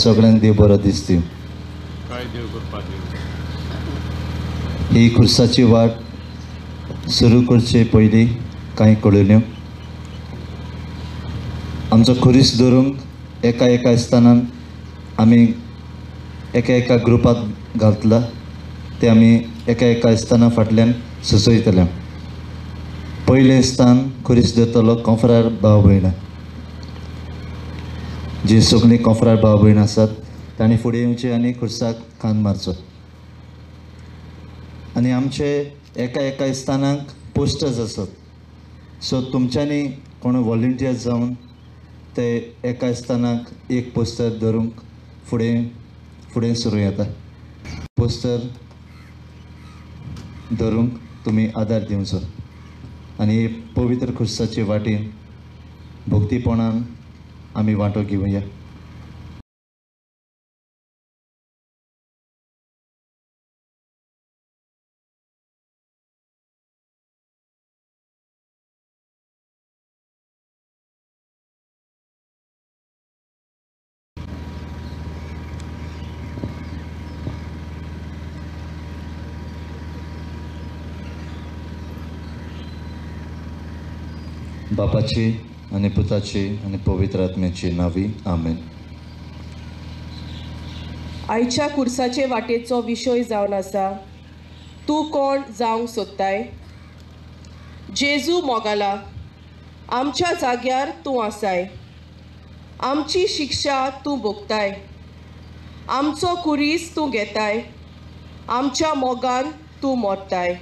सगळ्यांक देव बरो दीस दिवं. ही खुर्साची वाट सुरू करचे पयलीं कांय कळयल्यो. आमचो खुरीस धरूंक एका स्थानान आमी एका ग्रुपात घालतला ते आमी एका स्थाना फाटल्यान सुचयतले. पयलें स्थान खुरीस धरतलो कंफरार भाव भयणां. जी सगळीं कंफरार भाव भयण आसात तांणी फुडें येवचें आनी खुर्साक खांद मारचो. आनी आमचे एका स्थानाक पोस्टर्स आसात. सो तुमच्यांनी कोण वॉलंटियर्स जावन ते एका स्थानाक एक पोस्टर धरूंक फुडें सुरू येता. पोस्टर धरूंक तुमी आदार दिवचो आनी पवित्र खुर्साचे वाटेन भक्तीपणान आमी वांटो घेवया. बापाची आनी पुताची आनी पवित्र आत्म्याची नावी आमेन. आयच्या खुर्साचे वाटेचो विशय जावन आसा तूं कोण जावंक सोदताय. जेजू मोगाला, आमच्या जाग्यार तूं आसाय. आमची शिक्षा तूं भोगताय. आमचो खुरीस तूं घेताय. आमच्या मोगान तूं मरताय.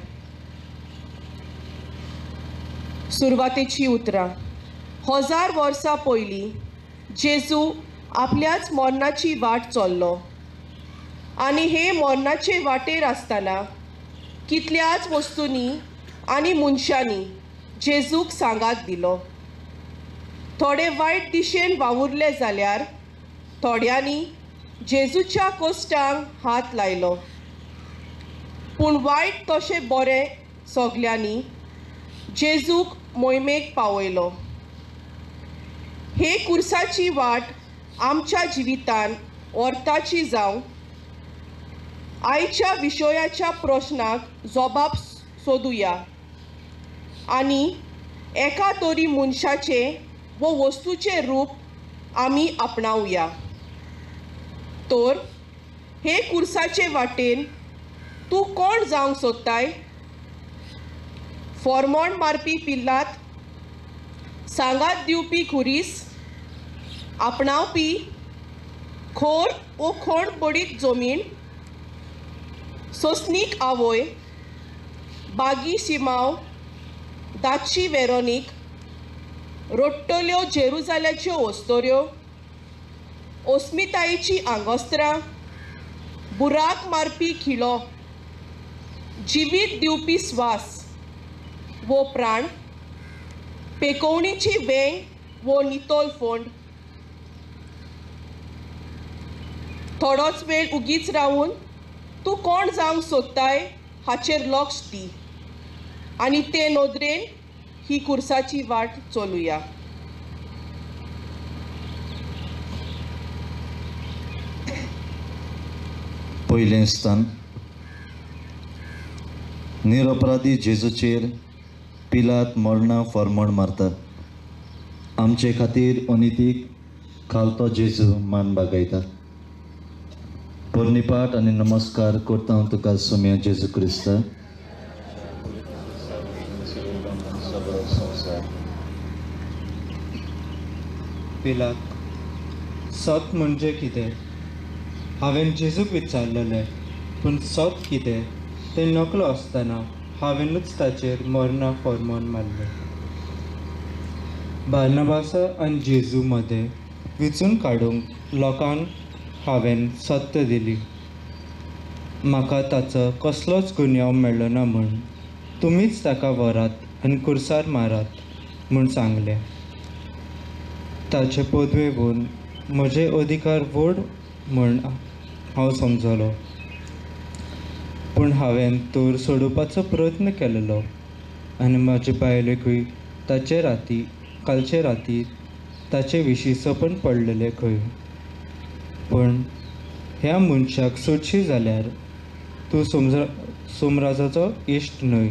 सुरवातेची उतरां. 1000 वर्सां पयलीं जेजू आपल्याच मरणाची वाट चल्लो आनी हे मरणाचे वाटेर आसतना कितल्याच वस्तूंनी आनी मनशांनी जेजूक सांगात दिलो. थोडे वायट दिशेन वावुरले जाल्यार थोड्यांनी जेजूच्या कोश्टांक हात लायलो. पूण वायट तशें बरें सगल्यांनी जेजूक मोहिमेक पावयलो. हे खुर्साची वाट आमच्या जिवितान अर्थाची जावं आयच्या विशयाच्या प्रश्नाक जबाब सोदुया आनी एका तरी मनशाचे वो वस्तूचे रूप आमी आपणावया. तर हे खुर्साचे वाटेन तूं कोण जावंक सोदताय. फॉर्मोण मारपी पिल्लात, सांगात दिवपी खुरीस, आपणावपी खोर ओ खोण पडीत जमीन, सोसनीक आवय, बागी शिमाव, दाची वेरोनीक, रोट्टल्यो जेरुजाल्याच्यो वस्तोऱ्यो, ओस्मितायेची आंगोस्त्रां, बुराक मारपी खिलो, जिवीत दिवपी स्वास वो प्राण, पेकोवणीची वेंग वो नितोल फोंड. थोडोच वेळ उगीच रावून तूं कोण जावंक सोदताय हाचेर लक्ष दी आनी ते नोदरेन ही खुर्साची वाट चलुया. पयलें स्थान. निरपराधी जेजूचेर पिलात मरणां फॉर्मोण मारतात. आमचे खातीर अनितीक खालतो जेजू मान बागयतात. पोरनिपाट आनी नमस्कार करता हांव तुका सोम्या जेजू क्रिस्त. पिलात, सत म्हणजे कितें? हांवें जेजूक विचारलेलें, पूण सत कितें तें नकलो आसतना हांवेंनूच ताचेर मरणां फॉर्मोन मारलें. बार्नबासा आनी जेजू मदें विचून काडूंक लोकांक हांवें सत्य दिली. म्हाका ताचो कसलोच गुन्यांव मेळ्ळो ना म्हूण तुमीच ताका व्हरात आनी खुर्सार मारात म्हूण सांगलें. ताचे पदवेवून म्हजे अधिकार व्हड म्हूण हांव समजलो. पूण हांवें तर सोडोवपाचो प्रयत्न केलेलो आनी म्हाजे बायलेकूय कालचे राती ताचे विशीं सपन पडलेले खंय. पूण ह्या मनशाक सोडशी जाल्यार तूं सोमराजाचो इश्ट न्हय.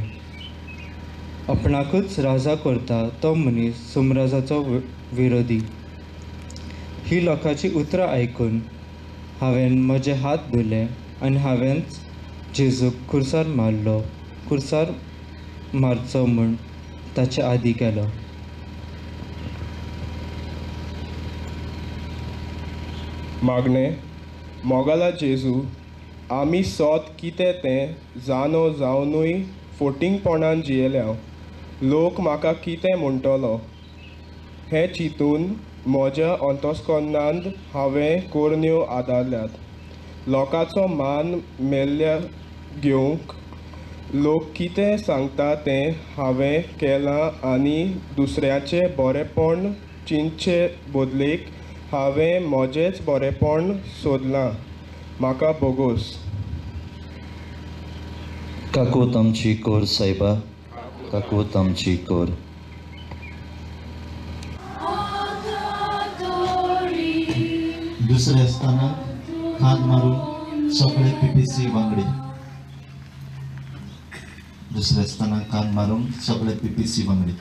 आपणाकूच राजा करता तो मनीस सोमराजाचो विरोधी. ही लोकांची उतरां आयकून हांवें म्हजे हात धुले आनी हांवेंच जेजूक खुर्सार मारचो म्हूण ताचे आदी केलो. मागणे मोगाला जेजू, आमी सोत कितें तें जाणो जावनूय फोटिंगपणान जियेल्या. लोक म्हाका कितें म्हणटलो हें चिंतून म्हज्या अंतस्करणांत हांवें कोरण्यो आदारल्यात. लोकांचो मान मेल्ल्या घेवंक लोक कितें सांगता तें हांवें केलां आनी दुसऱ्याचें बरेंपण चिंतचे बदलेक हांवें म्हजेंच बरेंपण सोदलां. म्हाका बोगोस. काकूत आमची कोर सायबा, काकूत आमची कोर. दुसरे आसतना हात मारून सगळे PPC वांगडी. दुसरे आसतना कान मारून सगळे PPC वांगडी.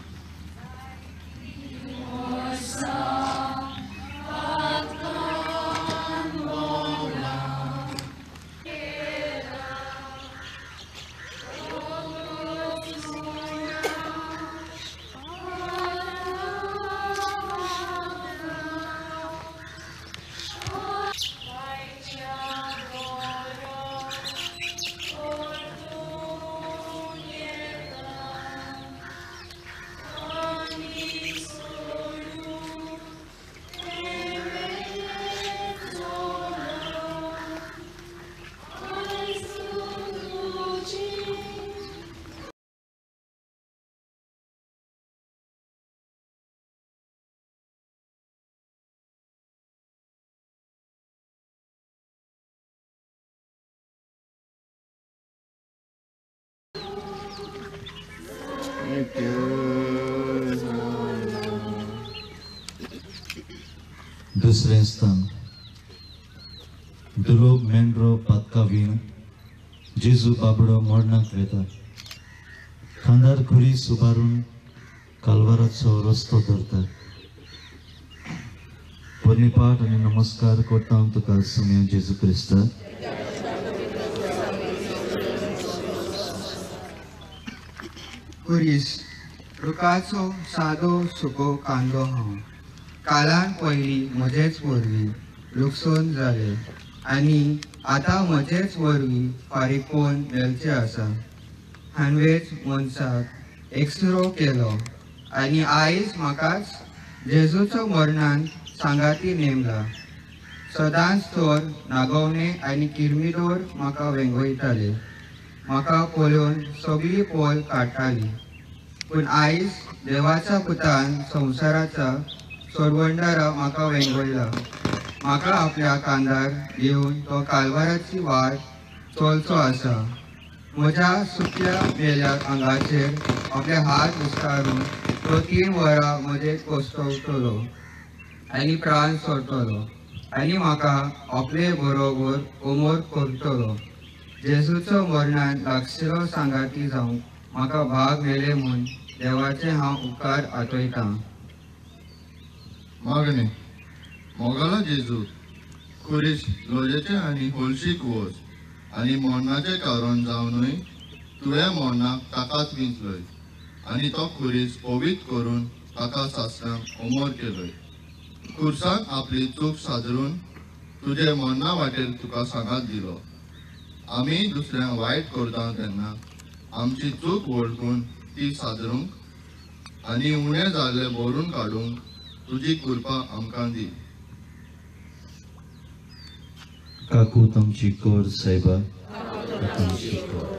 दुसरें स्थान दुरोग मेंढरो पातका वीण जेजू बाबडो मरणाक वेता. खांदार खुरी सुबारून कालवाराचो रस्तो धरता. परिपाठ आनी नमस्कार करता तुका सुम्या जेजू क्रिस्ता. कुरीस रुखाचो सादो सुको कांदो हांव. कालान पयलीं म्हजेच वरवीं लुकसून जाले आनी आतां म्हजेच वरवीं फारीकपण मेलचें आसा. हांवेंच मनशाक एकसुरो केलो आनी आयज म्हाकाच जेजूचो मरणांत सांगाती नेमला. सदांच तर नागवणे आनी किरमिडोर म्हाका वेंगयताले. म्हाका पळोवन सगळीं पोल काडटाली. पूण आयज देवाच्या पुतान संवसाराचा सोडवंडारा म्हाका वेंगयला. म्हाका आपल्या कांदार घेवन तो कालवाराची वाट चलचो आसा. म्हज्या सुक्या मेल्या आंगाचेर आपले हात विस्तारून तो 3 वरां मजेत कोसतवतलो आनी प्राण सोडटलो आनी म्हाका आपले बरोबर उमोर करतलो. जेजूचो मरणान लागशिल्लो सांगाती जावंक म्हाका भाग मेले म्हूण देवाचे हांव उपकार आठयतां. मागणे मोगाला जेजू, खुरीस लोजेचे आनी होलशीक वच आनी मरणाचें कारण जावनूय तुवें मरणाक ताकाच विंचलय आनी तो खुरीस पवित्र करून ताका सासऱ्यांक उमोर केलय. खुर्साक आपली चूक सादरून तुजे मरणा वाटेर तुका सांगात दिलो. आमी दुसऱ्यांक वायट करता तेन्ना आमची चूक वळखून ती सादरूंक आनी उणें जाल्लें भरून काडूंक तुजी कृपा आमकां दी. काकूत आमची कोर सायबा, काकूत आमची कोर.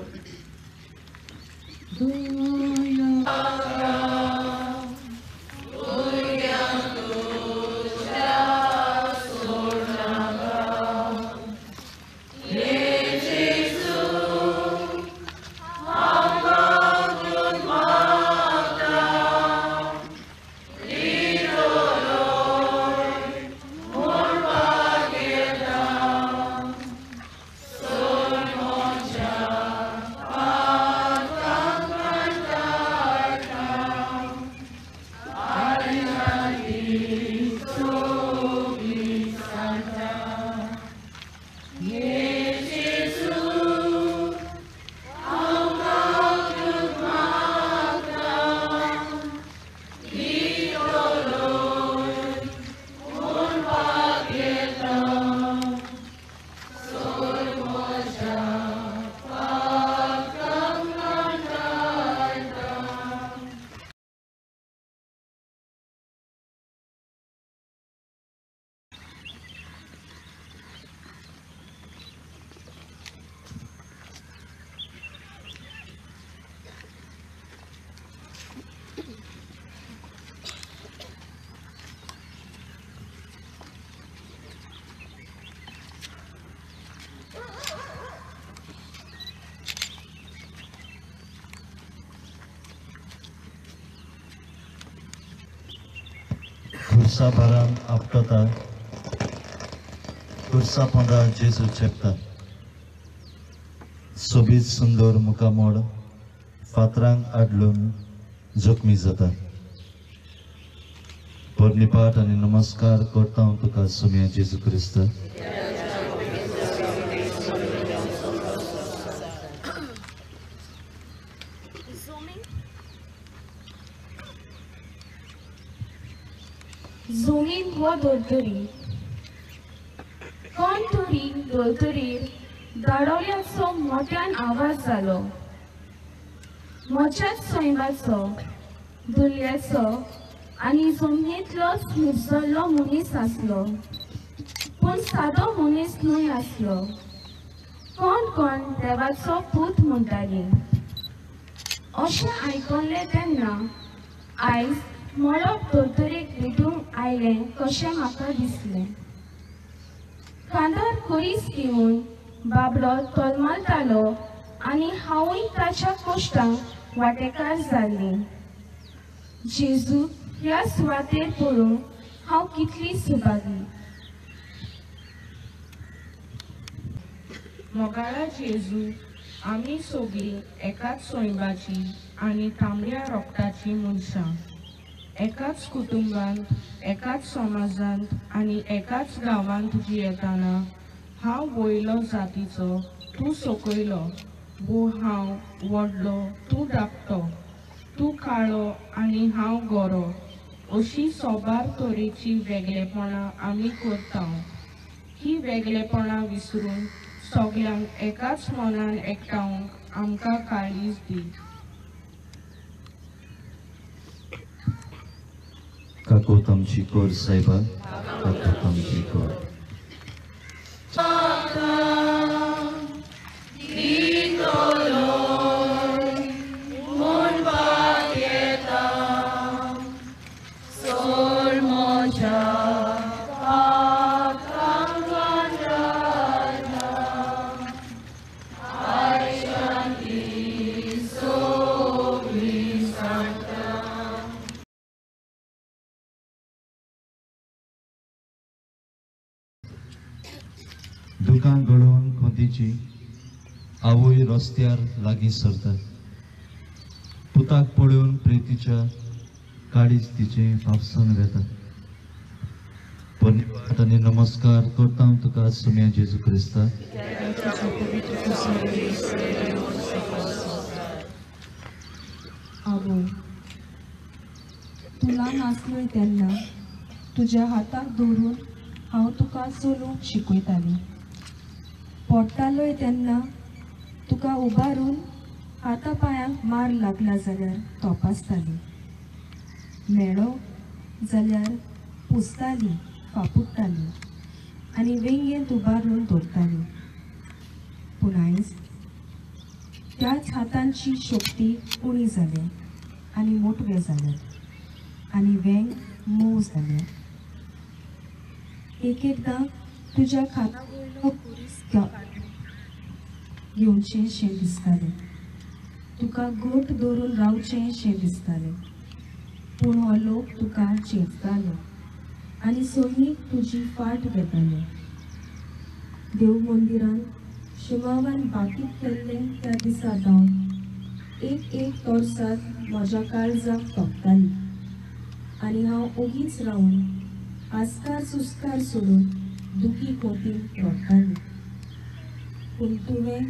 खुर्सा बारान आपटता खुर्सा पोंदा जेजू चेपता सोबीत सुंदर मुखामोड फातरांक आडलून जखमी जाता पोरनिपाट आनी नमस्कार करता हांव तुका सुम्या जेजू क्रिस्त झुमीन हो दोतोरी कोण तरी दोतोरीर धाडवल्याचो मोठ्यान आवाज जालो मोच्याच सैमाचो दुल्ल्याचो आनी जमनींतलोच निर्जल्लो मनीस आसलो पूण सादो मनीस न्हय आसलो कोण कोण देवाचो पूत म्हणटाली अशें आयकल्लें तेन्ना आयज मळब दोतोरेक भेटूंक आयलें कशें म्हाका दिसलें कांदर खोरीस घेवन बाबलो तोलमालतालो आनी हांवूय ताच्या कश्टांक वांटेकार जाल्ली जेजू ह्या सुवातेर पळोवन हांव कितली सुभागी मोगाळा जेजू आमी सगळीं एकाच सोयबाची आनी तांबड्या रोगताची मनशां एकाच कुटुंबांत एकाच समाजांत आनी एकाच गांवांत जियेताना हांव वयलो जातीचो तूं सकयलो वो हांव व्हडलो तूं धाकटो तूं काळो आनी हांव गोरो अशी सोबार तरेची वेगळेपणां आमी करता ही वेगळेपणां विसरून सगळ्यांक एकाच मनान एकठांवंक आमकां काळीज दी काकोत आमची कोर सायबा काकोत आमची कोर दुकान घडोवन खोतीची आवय रस्त्यार लागीं सरता पुताक पळोवन प्रितीच्या काळीज तिचे फाफसून वेता पोरनिपाट आनी नमस्कार करता हांव तुका सुम्या जेजू क्रिस्ता आवय तूं ल्हान आसलोय तेन्ना तुज्या हाताक दवरून हांव तुका चलूंक शिकयताली पडटालोय तेन्ना तुका उबारून हाता पांयांक मार लागला जाल्यार तोपासताली मेळो जाल्यार पुसताली फापुडटाली आनी वेंगेंत उबारून दवरताली पूण आयज त्याच हातांची शक्ती उणी जाल्या आनी मोटवे जाल्यात आनी वेंग मोव जाल्या एक एकदां तुज्या खात्याक घेवचें शें दिसतालें तुका गोट दवरून रावचें शें दिसतालें पूण हो लोक तुका चेंचतालो आनी सोयीक तुजी फाट घेताले देव मंदिरान शिमावान बाकीत केल्लें त्या दिसा जावन एक तोरसाद म्हज्या काळजाक तोपताली आनी हांव ओगीच रावन आस्कार सुस्कार सोडून दुखी खोतीन रडटाली पूण तुवें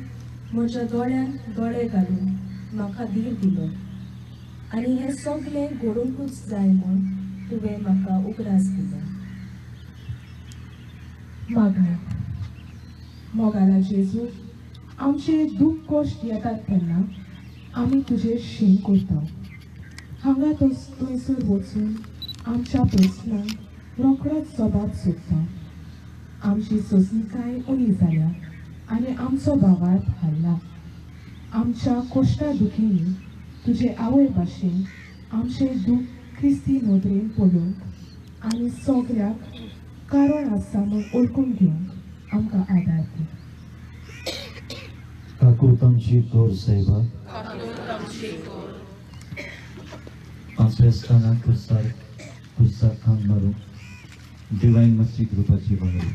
म्हज्या दोळ्यांत दोळे घालून म्हाका धीर दिलो आनी हें सगळें घडोवंकूच जाय म्हूण तुवें म्हाका उगडास दिलो मागणे मोगाला जेजू आमचे दूख कश्ट येतात तेन्ना आमी तुजेर शीं करता हांगा थंयसर वचून आमच्या प्रस्नांक रोखडोच जबाब सोदता आमची सोंसणीकाय उणी जाल्या आनी आमचो भावार्थ हाल्ला आमच्या कोश्टा दुखींनी तुजे आवय भाशेन आमचें दूख क्रिस्ती नदरेन पळोवंक आनी सगळ्याक कारण आसा म्हूण ओळखून घेवंक आमकां आदार दी काकूत आमची कोर सायबा आमच्या स्थानाक कुर्साक खांद मारून डिवाइन मस्ती ग्रुपाची वांगडी.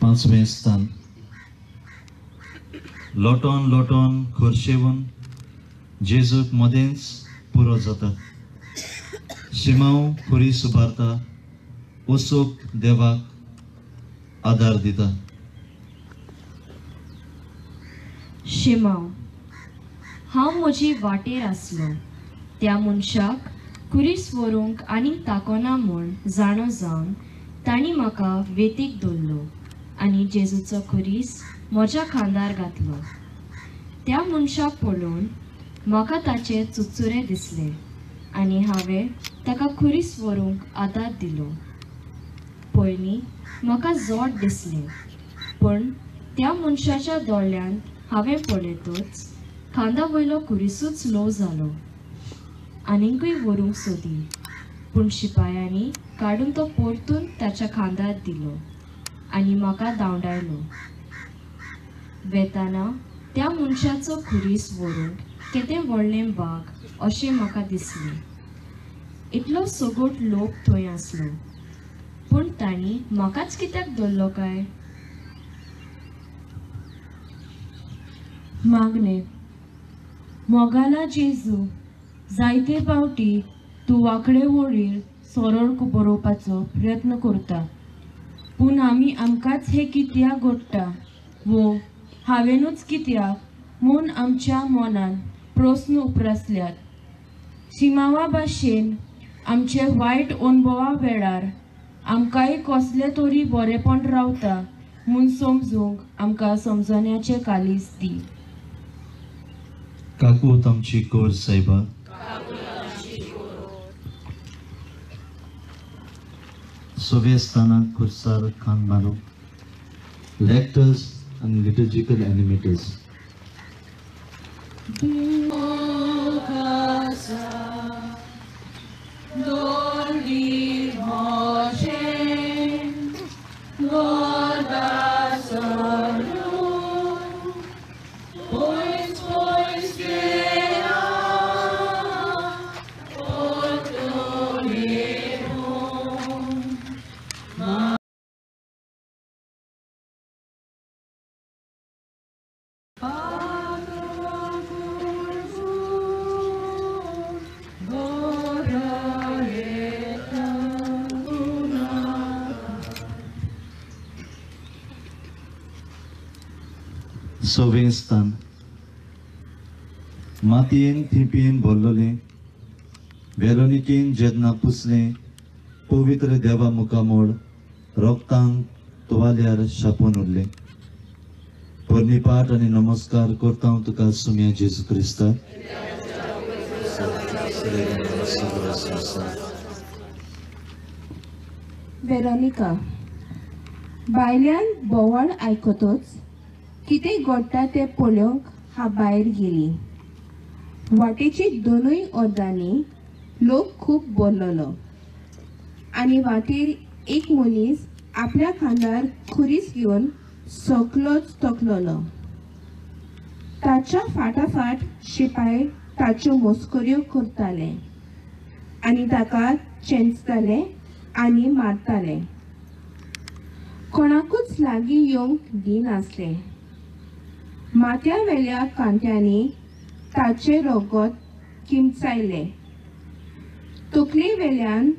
पांचवें स्थान. लोटोन लोटोन खोर्शेवन जेजूक मदेंच पुरो जाता. शिमाव खोरी सुबारता, ओसूक देवाक आदार दिता. शिमाव. हांव म्हजी वाटेर आसलो त्या मनशाक कुरीस व्हरूंक आनी ताकोना म्हूण जाणो जावन तांणी म्हाका वेतीक दवरलो आनी जेजूचो कुरीस म्हज्या खांदार घातलो. त्या मनशाक पळोवन म्हाका ताचे चुचुरे दिसले आनी हांवें ताका कुरीस व्हरूंक आदार दिलो. पयलीं म्हाका जोड दिसलें, पूण त्या मनशाच्या दोळ्यांत हांवें पळयतच खांदा वयलो कुरीसूच ल्हव जालो. आनीकूय व्हरूंक सोदी, पूण शिपायांनी काडून तो परतून ताच्या खांदार दिलो आनी म्हाका धांवडायलो. वेताना त्या मनशाचो कुरीस व्हरूंक केदें व्हडलें बाग अशें म्हाका दिसलें. इतलो सगोट लोक थंय आसलो, पूण तांणी म्हाकाच कित्याक दवरलो काय? मागणे. मोगाला जेजू, जायते फावटी तूं वांकडे वळीर सरळ बरोवपाचो प्रयत्न करता, पूण आमी आमकांच हें कित्याक घडटा वो हांवेनूच कित्याक म्हूण आमच्या मनान प्रस्न उप्रासल्यात. शिमावा भाशेन आमचे वायट अनुभवा वेळार आमकांय कसले तरी बरेपण रावता म्हूण समजूंक आमकां समजण्याचें कालीस दी. काकूत आमची कोर सायबा. सोवे स्थानाक खुर्सार खान बांदूंक लेक्टर्स आनी लिटर्जिकल एनिमेटर्स. सोवें स्थान. मातयेन थिपयेन भरलोलें, वेरोनिकेन जेन्ना पुसलें, पवित्र देवा मुखामोड रोगतांक तुवाल्यार शापून उरलें. पोरनिपाट आनी नमस्कार करता हांव तुका सुम्या जेजू क्रिस्ता. वेरोनिका. भायल्यान बोवाळ आयकतच कितें घडटा तें पळोवंक हांव भायर गेली. वाटेची दोनूय अर्दांनी लोक खूब भरलोलो आनी वाटेर एक मनीस आपल्या खांदार खुरीस घेवन सकलोच तकलोलो. ताच्या फाटाफाट शिपाय ताच्यो मस्कऱ्यो करताले आनी ताका चेंचताले आनी मारताले. कोणाकूच लागीं येवंक दिनासले. माथ्या वेल्या कांट्यांनी ताचे रगत किमचायले. तकले वेल्यान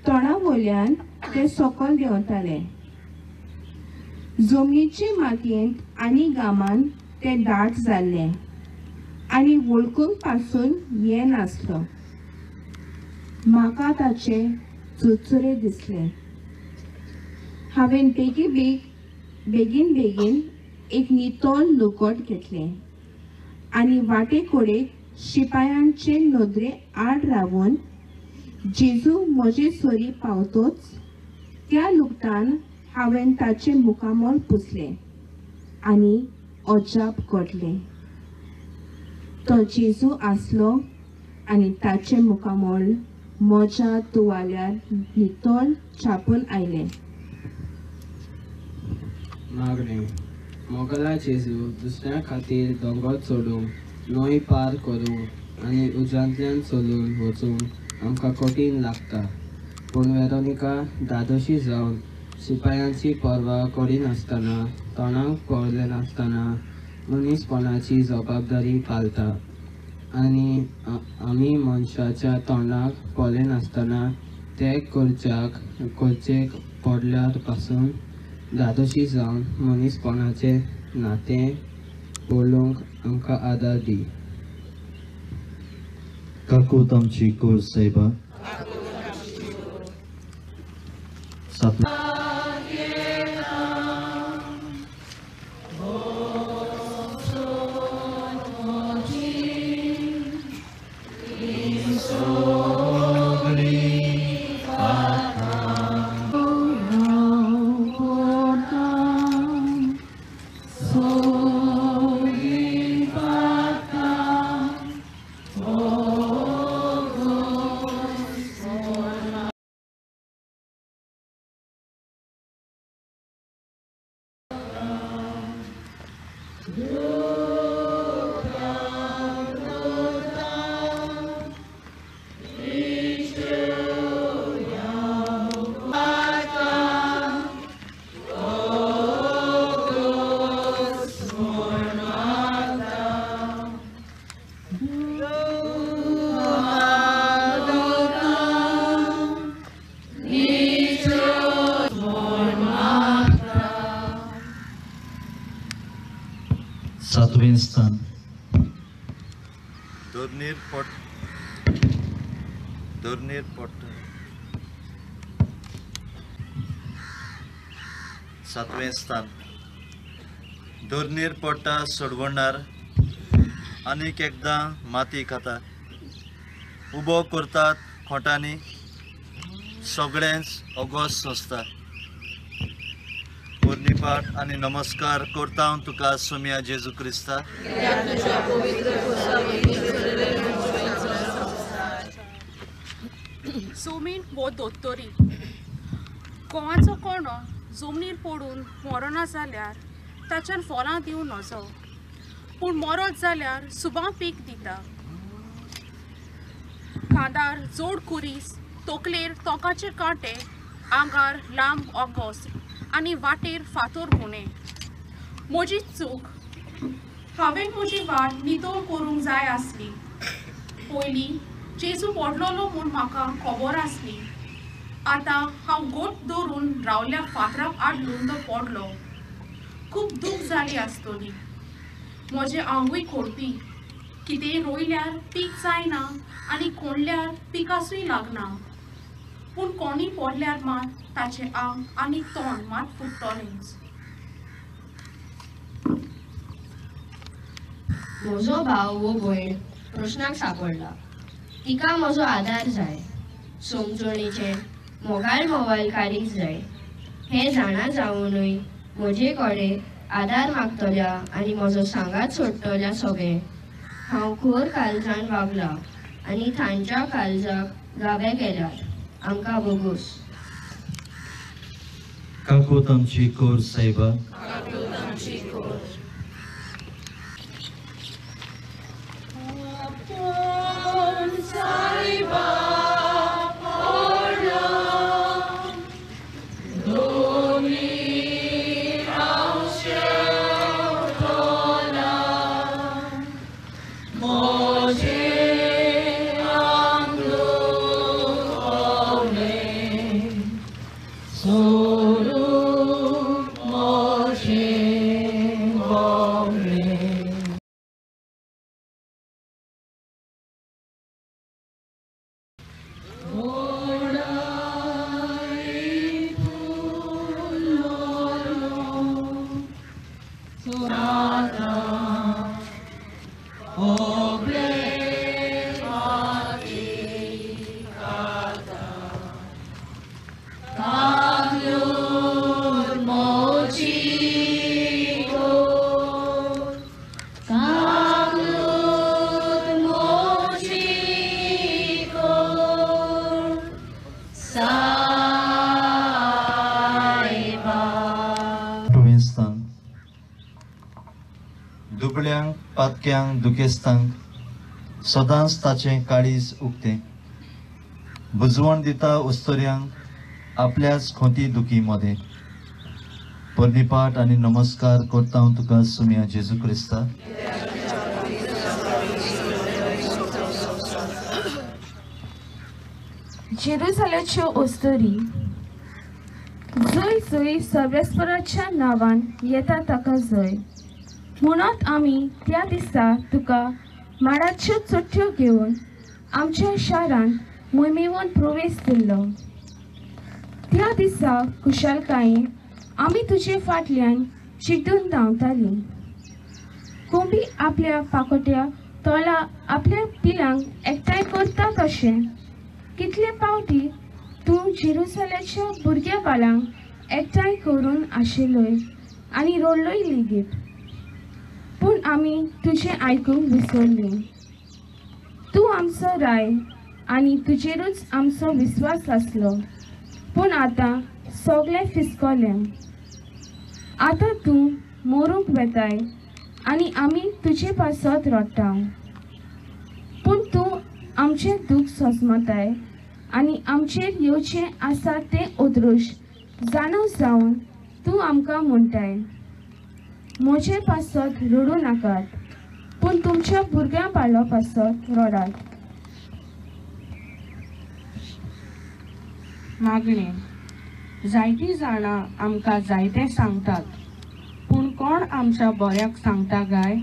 तोंडा वयल्यान ते सकल देंवताले. जमनीचे मातयेंत आनी घामान ते दाट जाल्ले आनी वळखूंक पासून येनासलो. म्हाका ताचे चुचुरे दिसले. हांवें बेगीन एक नितळ लुगट घेतलें आणि वाटेकोडे शिपायांचे नदरे आड रावून जेजू म्हजे सोरी पावतोच त्या लुगटान हांवें ताचे मुखामोल पुसलें आनी अजाप घडलें. तो जेजू आसलो आनी ताचे मुखामोल म्हज्या तुवाल्यार नितळ छापून आयलें. मागणें. मोगला जेजू दुसऱ्या खातीर दोंगर चडूंक, न्हंय पार करूंक आनी उज्यांतल्यान चलून वचूंक आमकां कठीण लागता. पूण वेरोनिका दादोशी जावन शिपायांची पर्वा करिनासतना, तोंडाक पडलें नासतना मनीसपणाची जबाबदारी पालता. आनी आमी मनशाच्या तोंडाक पडलें नासतना ते करचेक पडल्यार पासून दादोशी जावन मनीसपणाचें नातें पळोवंक आमकां आदार दी. काकूत आमची कोर सायबा. सातवें स्थान दोर्नीर पोट. सातवें स्थान दोर्नीर पोट्टा सोडवणार आनीक एकदां माती खाता. उबो करतात खोटांनी सगळेंच अगोस सोंसता. पोरनिपाट आनी नमस्कार करता हांव तुका सोम्या जेजू क्रिस्ता. सोमीन वो दोतोरी कोवाचो कोणो जमनीर पडून मरोना जाल्यार ताच्यान फळां दिवं नजो, पूण मरत जाल्यार सुबां पीक दिता. कांदार जोड कुरीस, तोकलेर तोकाचे कांटे, आंगार लांब ऑगोस आनी वाटेर फातोर गुणे. म्हजी चूक. हांवें म्हजी वाट नितळ करूंक जाय आसली. पयलीं जेजू पडलोलो म्हूण म्हाका खबर आसली. आतां हांव गोट दवरून रावल्या फातराक आडलून तो पडलो. खूब दूख जाली आसतली. म्हजें आंगूय खोडपी. कितेंय रोयल्यार पीक जायना आनी कोणल्यार पिकासूय लागना. पूण कोणी पडल्यार मात ताचें आंग आनी तोंड मात फुट्टलेंच. म्हजो भाव वो भयण प्रश्नाक सांपडला. तिका म्हजो आदार जाय. समजणीचें मोबायल काडीक जाय. हें जाणा जावनूय म्हजे कडेन आदार मागतल्या आनी म्हजो सांगात सोडटल्या सगळें. हांव खोर काळजान वागलां आनी तांच्या काळजाक गावे गेल्यार आमकां बोगूस. काकूत आमची कोर सायबा. Soru moje दुबळ्यांक पातक्यांक दुखेस्तांक सदांच ताचें काळीज उक्तें बुजवण दिता उस्तोर्यांक आपल्याच खोती दुखी मदें परनिपाट आनी नमस्कार करता हांव तुका सुम्या जेजू क्रिस्ता. जेरुसलेमच्यो ओस्तोरी जंय जंय सर्वेस्पराच्या नांवान येता ताका जय म्हणत आमी त्या दिसा तुका माडाच्यो चुट्ट्यो घेवन आमच्या शारांत मोहिमेवन प्रवेश दिल्लो. त्या दिसा कुशलकायेन आमी तुजे फाटल्यान चिड्डून धांवतालीं. कोंबी आपल्या पाकोट्या तोला आपल्या पिलांक एकठांय करता तशें कितले पावटी तूं जेरुसलेमच्या भुरग्या बाळांक एकठांय करून आशिल्लोय आनी रडलोय लेगीत. पूण आमी तुजें आयकूंक विसरलीं. तूं आमचो राय आनी तुजेरूच आमचो विस्वास आसलो. पूण आतां सगळें फिसकोलें. आतां तूं मरूंक वेताय आनी आमी तुजे पासत रडटा. पूण तूं आमचें दूख सोजमताय आनी आमचेर येवचें आसा तें उद्रुश जाणव जावन तूं आमकां म्हणटाय म्हजे पासत रडूं नाकात पूण तुमच्या भुरग्यां बाळो पासत रडात. मागणें जायतीं जाणां आमकां जायतें सांगतात पूण कोण आमच्या बऱ्याक सांगता गाय.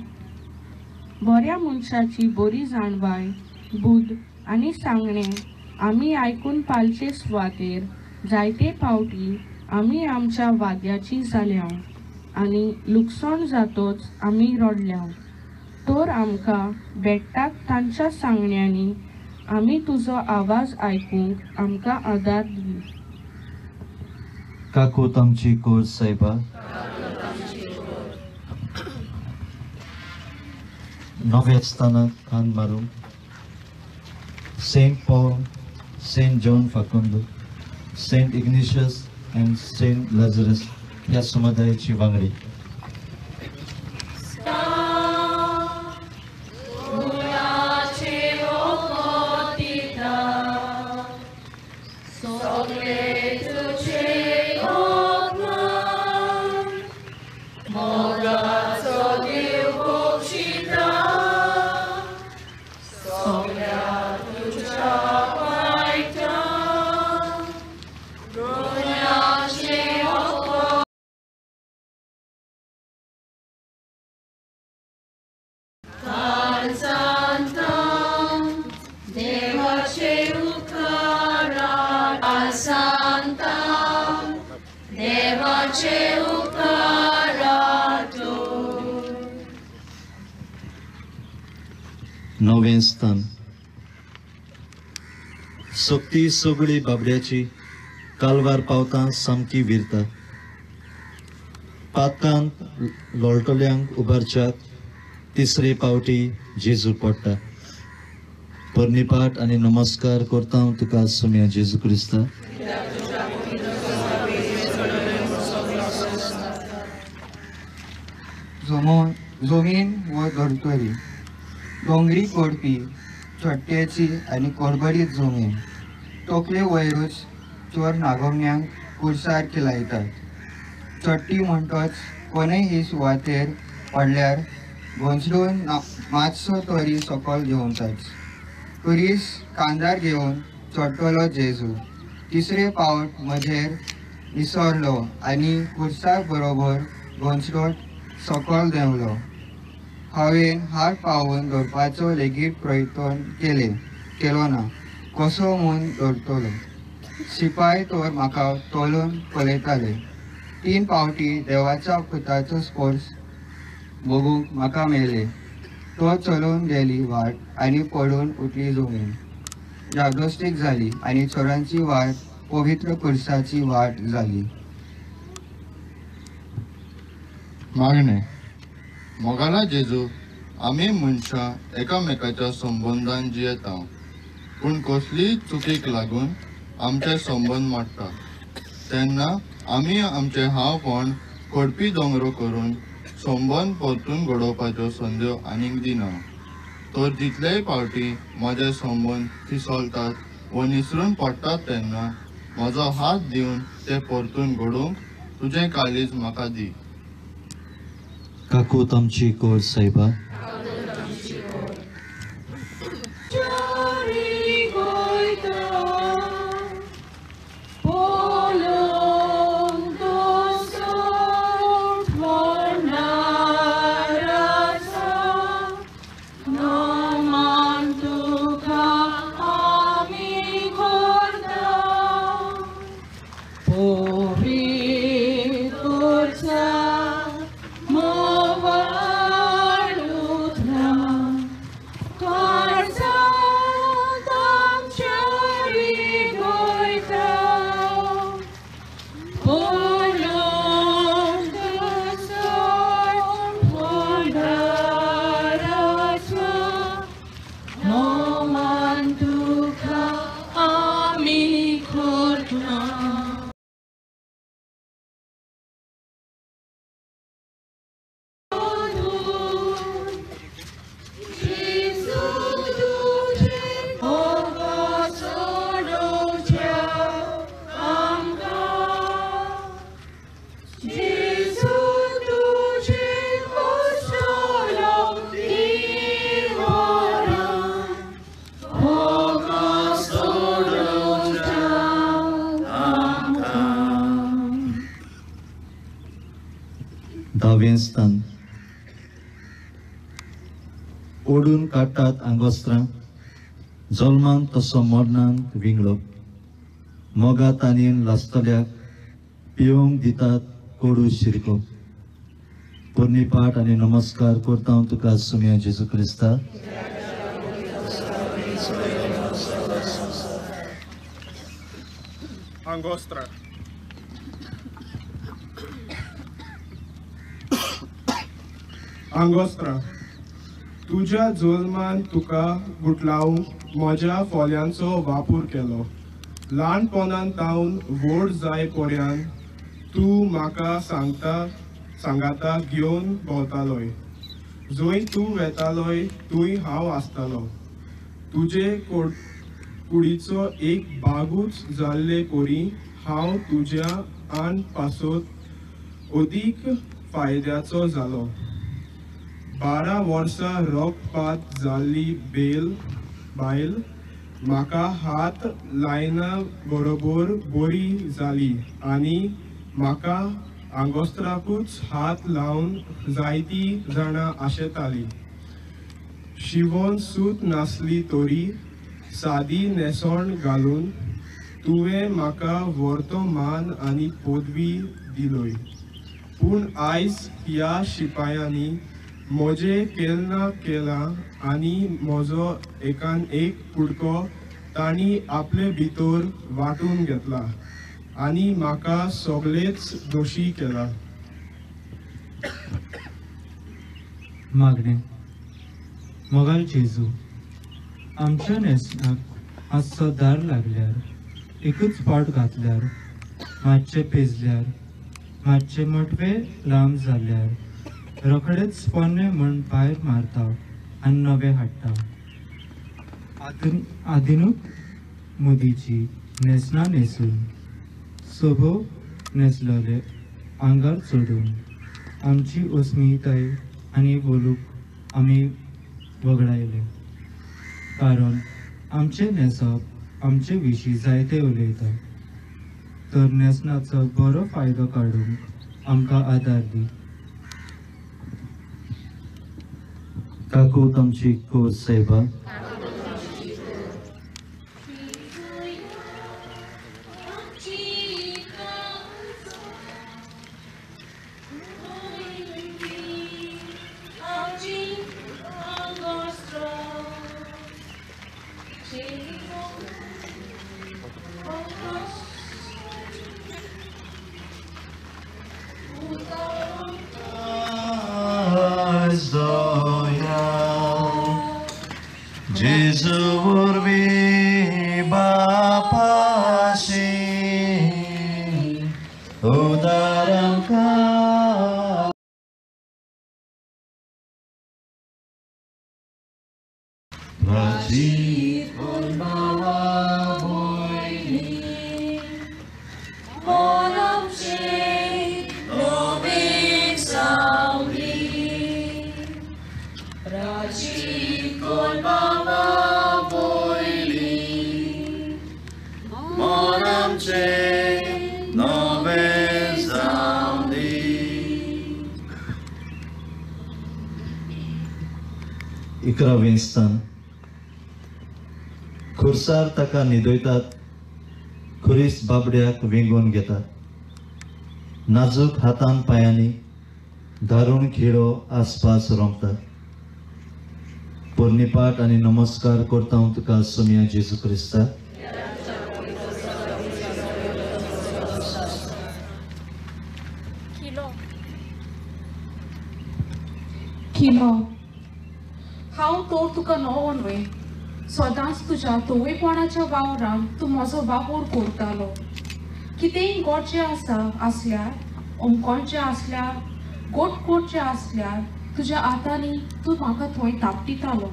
बऱ्या मनशाची बरी जाणवाय बुद आनी सांगणें आमी आयकून पालचे सुवातेर जायते फावटी आमी आमच्या वाद्याची जाल्या आनी लुकसाण जातोच आमी रडल्या. तर आमकां भेट्टाक तांच्या सांगण्यांनी आमी तुजो आवाज आयकूंक आमकां आदार दी. काकूत आमची कोर सायबा, नव्या स्थानाक कान मारूंक Saint Paul, Saint John Facundo, Saint Ignatius and Saint Lazarus ह्या समुदायाची वांगडी नवें स्थान. सोक्ती सगळी बाबड्याची कालवार पावता सामकी विरता. पातकांत लोळटल्यांक उबारच्याक तिसरे पावटी जेजू पडटा. परनिपाट आनी नमस्कार करता हांव तुका सुम्या जेजू क्रिस्ता. जमीन व धर्तरी दोंगरी कोडपी चोट्ट्याची आनी कोडबडीत जमीन तोकले वयरूच चोर नागोवण्यांक कुडसारकी लायतात. चोट्टी म्हणटोच कोणय ही सुवातेर पडल्यार घोंसडून मातसो तरी सकयल घेवनताच. कुरीस कांदार घेवन चोट्टलो जेजू तिसरे पावट म्हजेर विसरलो आनी कुडसाक बरोबर घोंसडोट सकयल देंवलो. हांवें हात पावून धरपाचो लेगीत प्रयत्न केलो ना. कसो म्हूण धरतलो. शिपाय तर म्हाका तोलून पळयताले. 3 पावटी देवाच्या पुताचो स्पर्श बघूंक म्हाका मेळ्ळे. तो चलून गेली वाट आनी पडून उठली जमीन. जागोश्टीक जाली आनी चोरांची वाट पवित्र कुर्साची वाट जाली. मागणें मोगाला जेजू आमी मनशां एकामेकाच्या संबंदान जियेता पूण कसलीय चुकीक लागून आमचे संबंद मोडटा तेन्ना आमी आमचे हावपण खोडपी दोंगरो करून संबंद परतून घडोवपाच्यो संद्यो आनीक दिना. तर जितलेय फावटी म्हजे संबंद फिसलतात व निसरून पडटात तेन्ना म्हजो हात दिवन ते परतून घडोवंक तुजें काळीज म्हाका दी. काकूत आमची कोर सायबा, धावें स्थान. ओडून काडटात आंगोस्त्रां, जल्मांत तसो मरणांत विंगडप. मोगात आनी लासतल्याक पिवंक दितात कोडू शिरको. पोरणी पाठ आनी नमस्कार करता हांव तुका सुम्या जेजू क्रिस्ता. आंगोस्त्रा. आंगोस्त्रा, तुज्या जल्मान तुका गुटलावंक म्हज्या फोल्यांचो वापर केलो. ल्हानपणान तावन व्हड जाय पर्यंत तूं म्हाका सांगाता घेवन भोंवतालोय. जंय तूं वेतालोय थंय हांव आसतालो. तुजे कुडीचो एक भागूच जाल्ले परी हांव तुज्या आन पासत अदीक फायद्याचो जालो. 12 वर्सां रोगपात जाल्ली बायल म्हाका हात लायना बरोबर बरी जाली आनी म्हाका आंगोस्त्राकूच हात लावन जायतीं जाणां आशेतालीं. शिवोन सूत नासली तरी सादी न्हेसोण घालून तुवें म्हाका व्हरतो मान आनी पदवी दिलोय. पूण आयज ह्या शिपायांनी म्हजें केलना केलां आनी म्हजो एकान एक कुडको तांणी आपले भितर वांटून घेतला आनी म्हाका सगळेच दोशी केला. मागणें. मोगाल जेजू, आमच्या नेसनाक मातसो दार लागल्यार, एकूच पावट घातल्यार, मातशें पेजल्यार, मातशें मटवे लांब जाल्यार रोखडेच पोन्ने म्हण भायर मारता आनी नवे हाडटा. आदिनूच मुदीची नेसनां न्हेसून सोबो न्हेसलोले आंगार चडून आमची अस्मिताय आनी बोलूंक आमी वगडायले. कारण आमचें न्हेसप आमचे विशीं जायते उलयता. तर न्हेसनाचो बरो फायदो काडूंक आमकां आदार दी. काकूत आमची कोर सायबा, Jesu urbi bapasi udarangka राशीत कोण भावा भयणी मोरमचे नवे सावली राशीत कोण भावा भयणी मोरमचे नवे सावली. इकरावें स्थान. खुर्सार ताका न्हिदयतात, खुरीस बाबड्याक विंगून घेतात. नाजूक हातान पायांनी दारूण खिळो आसपास रोंपतात. पोरनिपाट आनी नमस्कार करता हांव तुका सोम्या जेजू क्रिस्ता. किलो हांव तो तुका नवो न्हय, सदांच तुज्या धोवेपणाच्या वावरांत तूं म्हजो वापर करतालो. कितेंय गोडचें आसल्यार अमकोणचें आसल्यार गोडचें आसल्यार तुज्या हातांनी तूं म्हाका थंय तापटितालो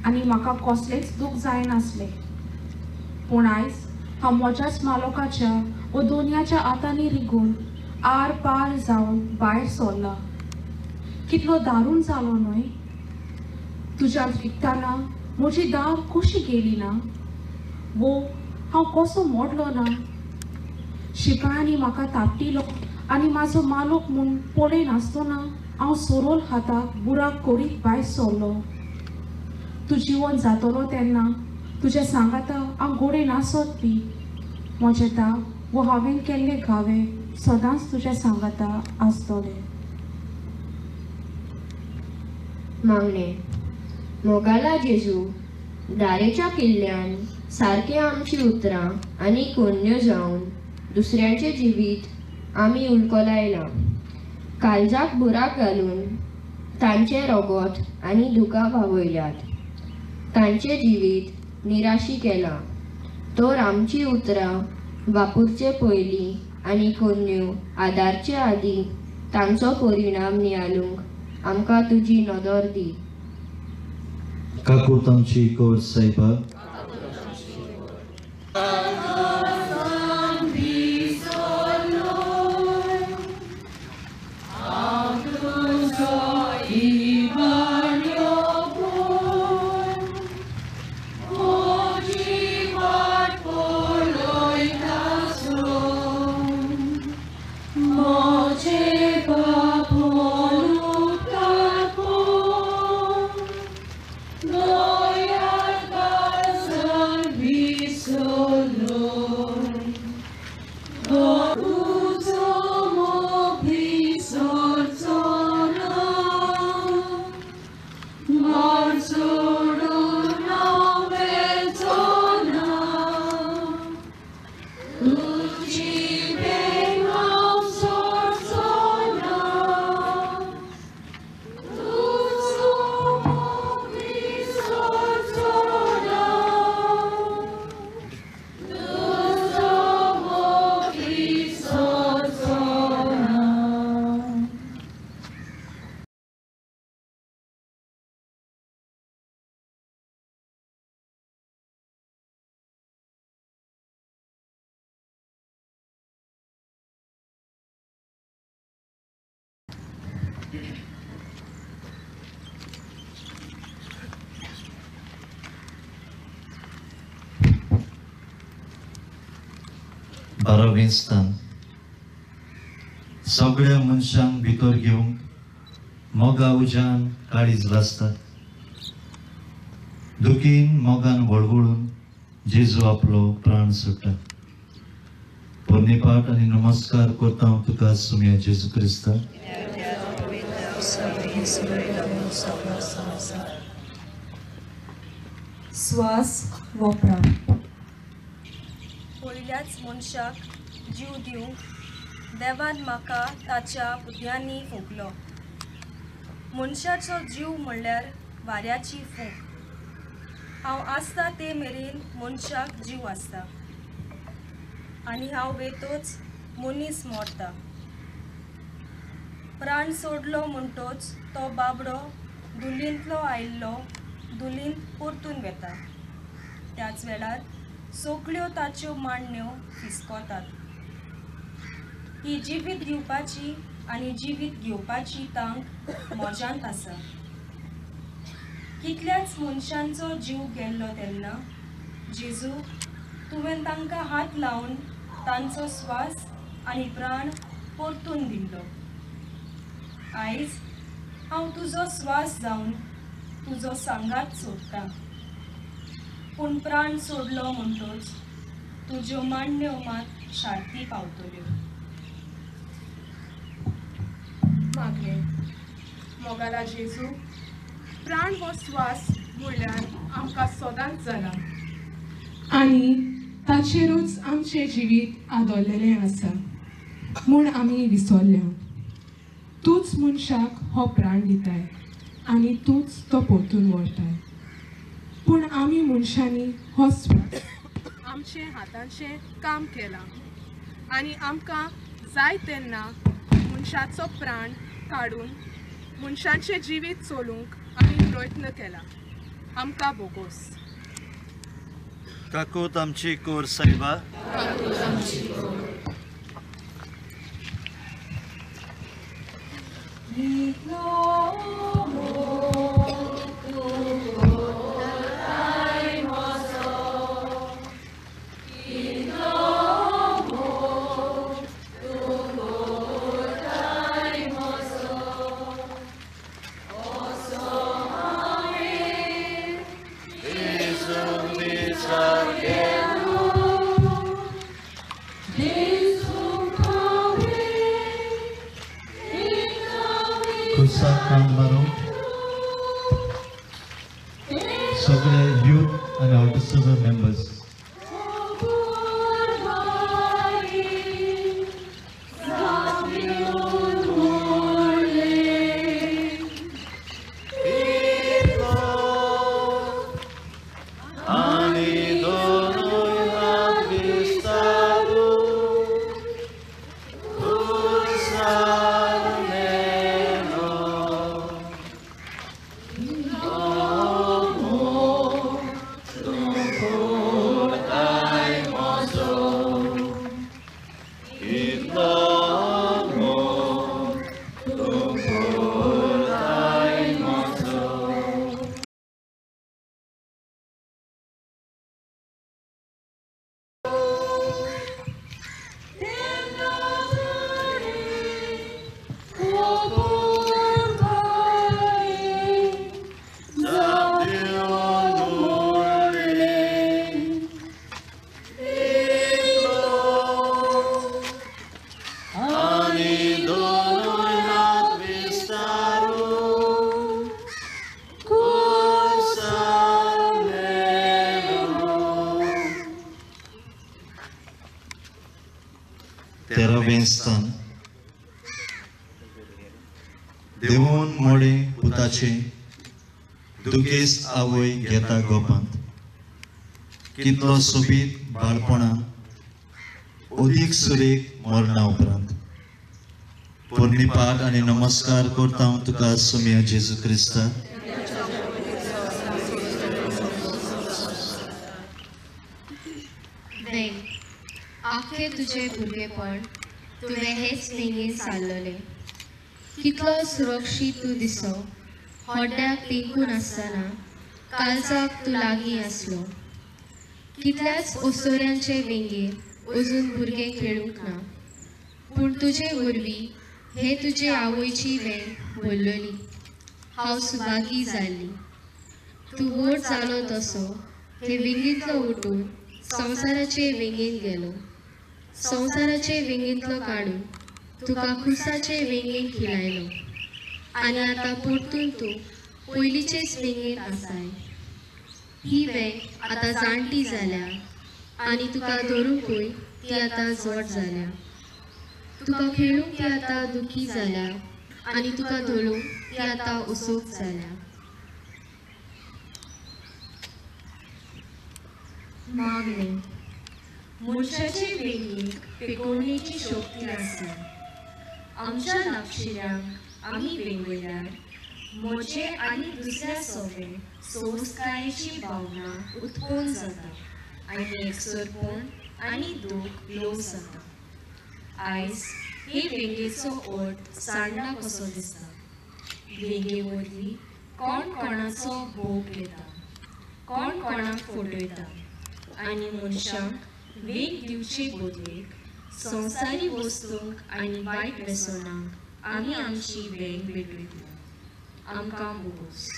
आनी म्हाका कसलेंच दूख जायनासलें. पूण आयज हांव म्हज्याच मालकाच्या व दोनयाच्या हातांनी रिगून आर पार जावन भायर सरला. कितलो दारूण जालो न्हय. तुज्या विकताना म्हजी दार कशी गेली ना, वो हांव कसो मोडलो ना. शिपायांनी म्हाका तापटिलो आनी म्हाजो मालक म्हूण पळय नासतना हांव सोरोल हाताक बुराक करीत भायर सरलो. तूं जिवन जातलो तेन्ना तुज्या सांगाता हांव गोडे नासत बी. म्हजें ताप वो हांवें केल्ले घावे सदांच तुज्या सांगाता आसतले. मागणे. मोगाला जेजू दारेच्या किल्ल्यान सारके आमची उतरां आनी कोन्यो जावन दुसऱ्यांचे जिवीत आमी उलको लायला. काळजाक बुराक घालून तांचे रगत आनी दुकां भावयल्यात. तांचे जिवीत निराशी केला. तर आमची उतरां वापुरचे पयलीं आनी कोन्यो आदारचे आदीं तांचो परिणाम नियाळूंक आमकां तुजी नदर दी. काकूत आमची कौर साहिबा. बारावें स्थान. सगळ्या मनशांक भितर घेवंक मोगा उज्यान काळीज लासता. दुखीन मोगान वळवळून जेजू आपलो प्राण सुट्टा. पोरनिपाट आनी नमस्कार करता हांव तुका सोम्या जेजू क्रिस्ता. स्वास वापरा. पयल्याच मनशाक जीव दिवंक देवान म्हाका ताच्या पुतयांनी फुंकलो. मनशाचो जीव म्हणल्यार वाऱ्याची फूंक. हांव आसता ते मेरेन मनशाक जीव आसता आनी हांव वेतोच मनीस मोडटा. प्राण सोडलो म्हणटोच तो बाबडो दुल्लींतलो आयिल्लो धुलीन परतून वेता. त्याच वेळार सगळ्यो ताच्यो मांडण्यो फिसकोतात. ही जिवीत दिवपाची आनी जिवीत घेवपाची तांक मोजांत आसा. कितल्याच मनशांचो जीव गेल्लो तेन्ना जेजू तुवें तांकां हात लावन तांचो स्वास आनी प्राण परतून दिल्लो. आयज हांव तुजो स्वास जावन तुजो सांगात सोदतां. पूण प्राण सोडलो म्हणटच तुज्यो मांडण्यो मात शार्ती पावतल्यो. मागणे मोगाला जेजू, प्राण हो स्वास म्हणल्यार आमकां सदांच जाला आनी ताचेरूच आमचें जिवीत आदरलेलें आसा म्हूण आमी विसरल्या. तूच मनशाक हो प्राण दिताय आनी तूच तो परतून व्हरताय. पूण आमी मनशांनी हो स्वास आमचे हातांचें काम केलां आनी आमकां जाय तेन्ना मनशाचो प्राण काडून मनशांचें जिवीत चलोवंक आमी प्रयत्न केला. आमकां बोगोस. काकूत आमची कोर सायबा. सगळे यूथ आणि ऑटिस्टिझम मेंबर्स स्थान देवून मोडे पुताचे दुखेस आवय घेता गोपांत. कितलो सोबीत बाळपणा अदीक सुरेख मरणा उपरांत. पोरणी पाठ आनी नमस्कार करता हांव तुका सुम्या जेजू क्रिस्ता. आखे तुझे भुरगेपण तुवें हेच नेंगेन सारलेलें. कितलो सुरक्षीत तूं दिसो. होड्ड्याक तेंकून आसतना काळजाक तूं लागीं आसलो. कितल्याच ओसोऱ्यांचे वेंगेर अजून भुरगे खेळूंक ना. पूण तुजे वरवीं हे तुजे आवयची वेळ भरलेली. हांव सुभागी जाल्ली. तूं व्हड जालो तसो हे वेंगेंतलो उठून संवसाराचे वेंगेन गेलो. संवसाराचे वेंगेंतलो काडून तुका खुसाचे वेंगेन खिलायलो. आनी आतां परतून तूं पयलींचेच वेंगेन आसाय. ही वेळ आतां जाणटी जाल्या आनी तुका धरूंकूय ती आतां जड जाल्या. तुका खेळूंक ती आतां दुखी जाल्या आनी तुका धरूंक ती आतां उसोक जाल्या. मागणे मनशाचे वेंगेक पेकोवणेची शक्ती आसा. आमच्या लागशिल्यांक आमी वेंगयल्यार म्हजे आनी दुसऱ्या सगळे संस्काराची भावना उत्पन्न जाता आनी एकसरपण आनी दूख लो जाता. आयज हे वेगेचो ओट सांडला कसो दिसता. वेगे वरवीं कोण कोणाचो भोग घेता, कोण कोणाक फटयता आनी मनशांक वेग दिवचे बदलेक संवसारी वस्तूंक आनी वायट व्यसनांक आमी आमची वेग भेटयतली. आमकां बोस.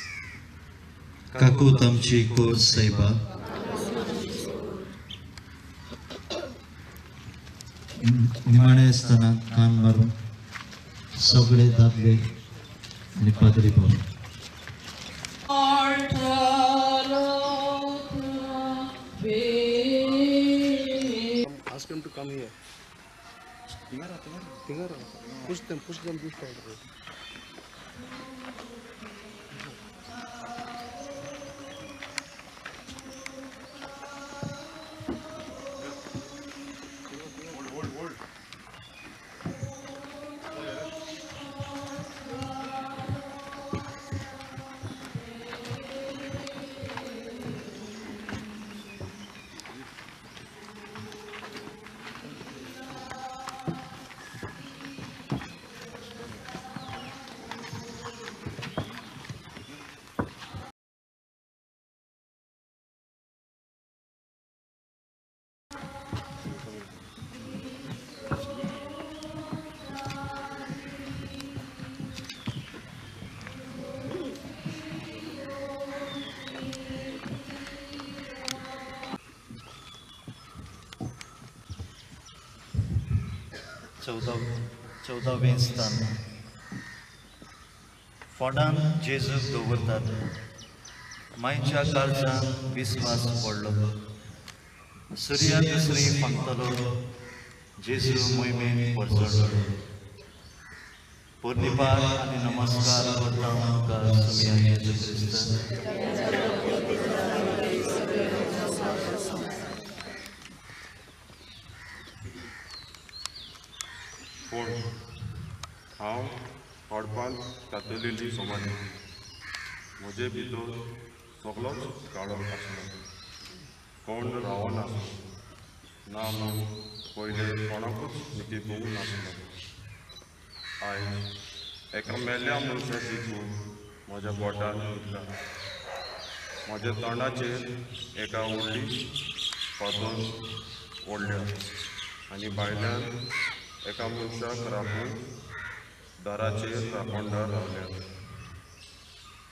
काकूत आमची कोर सायबा, निमाणे आसतना कान मारून सगळे दादले आनी पाद्री भाव Ask him to come here. Push them this side. Hold. चौदावें स्थान. फोंडान जेजूक दवरतात. मायच्या काळजान विस्वास पडलो. सूर्या दुसरी फांकतलो. जेजू मोहिमेन परतलो. पोरनिपार आनी नमस्कार करता तुका सुम्या येशू क्रिस्त. पूण हांव हडपान घातलेली समाज म्हजे भितर सगळोच काळोख आसलो. कोण रावनासलो ना म्हूण पयले कोणाकूच निकेपूंक नासलो. आयज एका मेल्या मनशाची खूण म्हज्या पोटान उरला. म्हज्या तोंडाचेर एका व्हडली खोदून ओडल्या आनी भायल्यान एका मनशाक राखून दाराचेर राखणदार रावल्या.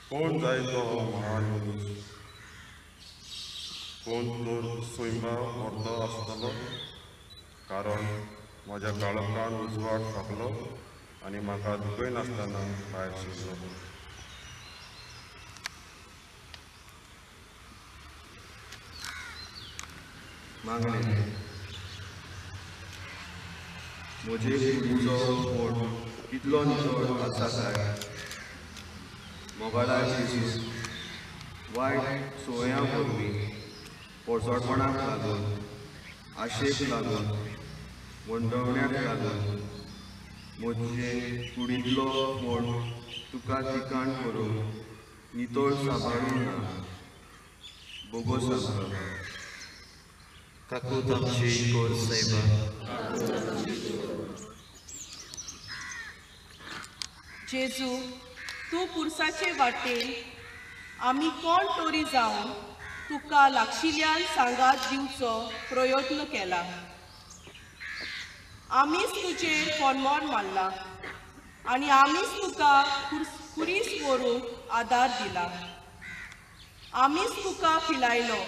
कोण जाय तो महान मनीस, कोण तर स्वयंभाव व्हरतो आसतलो, कारण म्हज्या काळोखान उजवाड फाकलो आनी म्हाका दुखय नासतना भायर सरलो. मागणे म्हजे कुडीचो फोड कितलो चड आसा काय. मोगाला जेजू वायट सोयां वरवीं पोरसोटपणाक लागून, आशेक लागून, वंडवण्याक लागून म्हजे कुडींतलो फोड तुका तिकाण करून नितळ सांबाळूंक ना. बोगोस आसलो. काकूत आमची कोर सायबा. जेजू, तूं पुरसाचे वाटेन आमी कोण तरी जावन तुका लागशिल्ल्यान सांगात दिवचो प्रयत्न केला. आमीच तुजेर फोनमोन मारला आनी आमीच तुका कुरीस व्हरूंक आदार दिला. आमीच तुका फिलायलो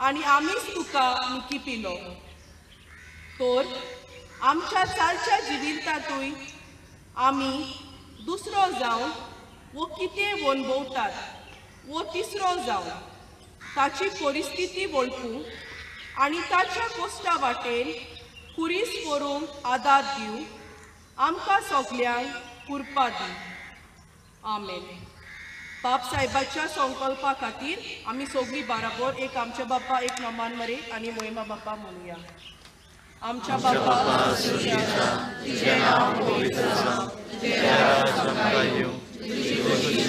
आनी आमीच तुका निकिपिलो. तर आमच्या चालच्या जिवितांतूय आमी दुसरो जावन वो कितें वणभवतात वो तिसरो जावन ताची परिस्थिती वळखूंक आनी ताच्या कोश्टा वाटेन कुरीस व्हरूंक आदार दिवंक आमकां सगल्यांक कृपा दी. आमेन. बाप साहेबाच्या संकल्पा खातीर आमी सगळीं बराबर एक आमच्या बाप्पा एक नमान मरे आनी मोहिमा बाप्पा म्हणुया. आमच्या बाप्पा तुजें नांव पवित्र जावं, तुजें राज्य येवं, तुजी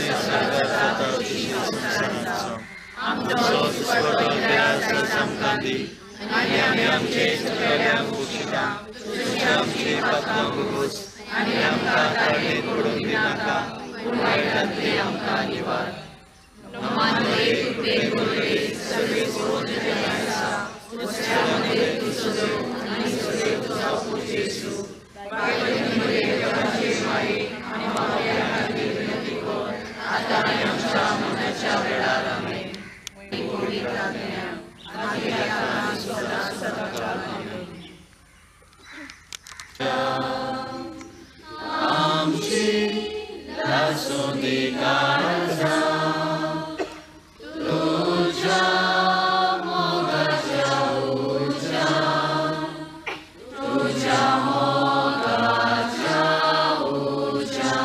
वाटेन पडूंक दिनाका पूण वायटांतली आमकां निवार नमांतले तुटे गोरे सगळे सोड जे आसा उस्त्या मध्ये तूं सजो आनी सगळे तुझा पोचेसू बायलेमध्ये देवाचे माये आनी मावया खातीर विनंती कर आतां आनी आमच्या मरणाच्या वेळार आमेन कोणी प्रार्थना आनी आतां सदा सदांकाळ आमेन आमची लासोदी काळजा तुझ्या मोगाच्या उज्या तुझ्या मोगाच्या उज्या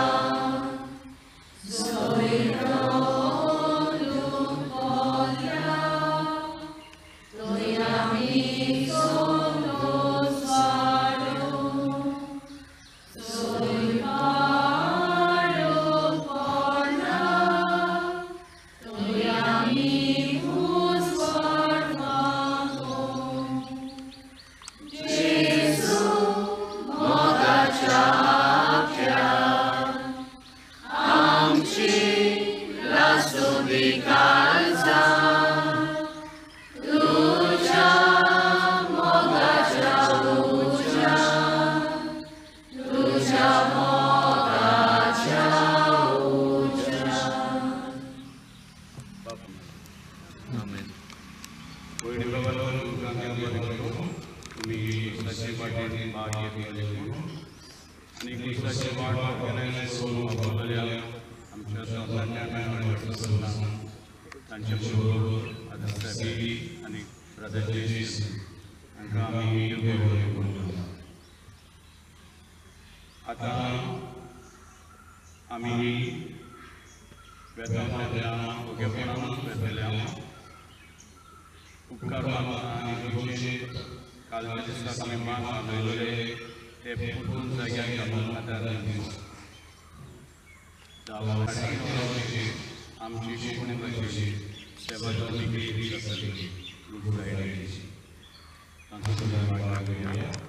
आमची कोणी कशी सेवा करण्याची इच्छा असली गुड फ्रायडेची तांचो सुद्दां वाट लागली